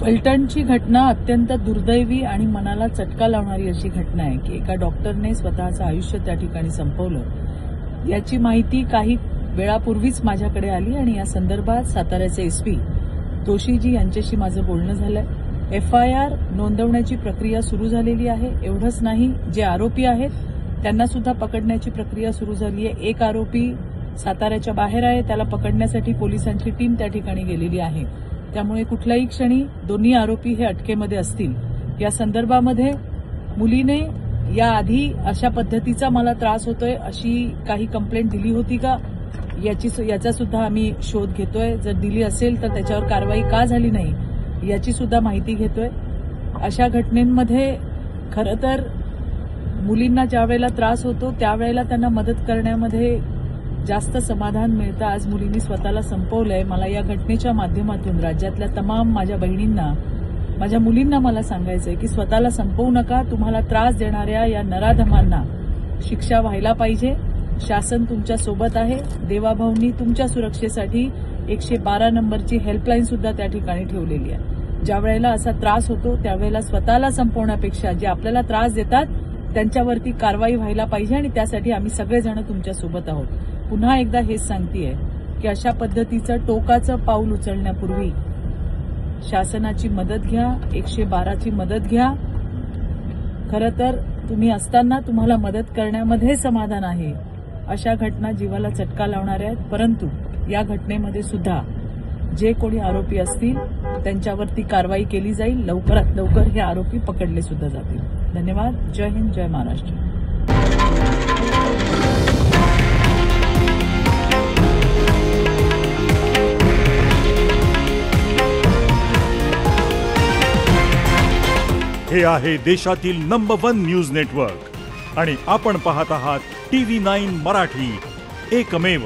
फलटणची घटना अत्यंत दुर्दैवी आणि मनाला चटका लावणारी अशी घटना आहे की एका डॉक्टरने स्वतःचं आयुष्य त्या ठिकाणी संपवलं। याची माहिती काही वेळापूर्वीच माझ्याकडे आली आणि या संदर्भात साताऱ्याचे एसपी तोशीजी यांच्याशी माझं बोलणं झालंय। एफआयआर नोंदवण्याची प्रक्रिया सुरू झालेली आहे। एवढंच नाही, जे आरोपी आहेत त्यांना सुद्धा पकडण्याची प्रक्रिया सुरू झाली आहे। एक आरोपी साताऱ्याच्या बाहेर आहे, त्याला पकडण्यासाठी पोलिसांची टीम त्या ठिकाणी गेलेली आहे। त्यामुळे कुठल्याही क्षणी दोन्ही आरोपी हे अटकेमध्ये असतील। या संदर्भामध्ये मुलीने याआधी अशा पद्धतीचा मला त्रास होतोय अशी काही कंप्लेंट दिली होती का याचा सुद्धा आम्ही शोध घेतोय। जर दिली असेल तर त्याच्यावर कारवाई का झाली नाही याची सुद्धा माहिती घेतोय। अशा घटनेमध्ये खरं तर मुलींना ज्या वेळेला त्रास होतो त्यावेळेला त्यांना मदत करण्यामध्ये जास्त समाधान मिळतं। आज मुलींनी स्वतःला संपवलंय। मला या घटनेच्या माध्यमातून राज्यातल्या तमाम माझ्या बहिणींना, माझ्या मुलींना मला सांगायचंय की स्वतःला संपवू नका। तुम्हाला त्रास देणाऱ्या या नराधमांना शिक्षा व्हायला पाहिजे। शासन तुमच्या सोबत आहे। देवाभाऊंनी तुमच्या सुरक्षेसाठी 112 नंबरची हेल्पलाईन सुद्धा त्या ठिकाणी ठेवलेली आहे। ज्या वेळेला असा त्रास होतो त्यावेळेला स्वतःला संपवण्यापेक्षा जे आपल्याला त्रास देतात त्यांच्यावरती कारवाई व्हायला पाहिजे आणि त्यासाठी आम्ही सगळेजण तुमच्या सोबत आहोत। पुन्हा एकदा हेच सांगतेय की अशा पद्धतीचं टोकाचं पाऊल उचलण्यापूर्वी शासनाची मदत घ्या, 112ची मदत घ्या। खरं तर तुम्ही असताना तुम्हाला मदत करण्यामध्ये समाधान आहे। अशा घटना जीवाला चटका लावणाऱ्या आहेत, परंतु या घटनेमध्ये सुद्धा जे कोणी आरोपी असतील त्यांच्यावरती कारवाई केली जाईल। लवकरात लवकर हे आरोपी पकडले सुद्धा जातील। धन्यवाद। जय हिंद, जय महाराष्ट्र। हे आहे देशातील नंबर 1 न्यूज नेटवर्क आणि आपण पाहत आहात TV9 मराठी, एकमेव।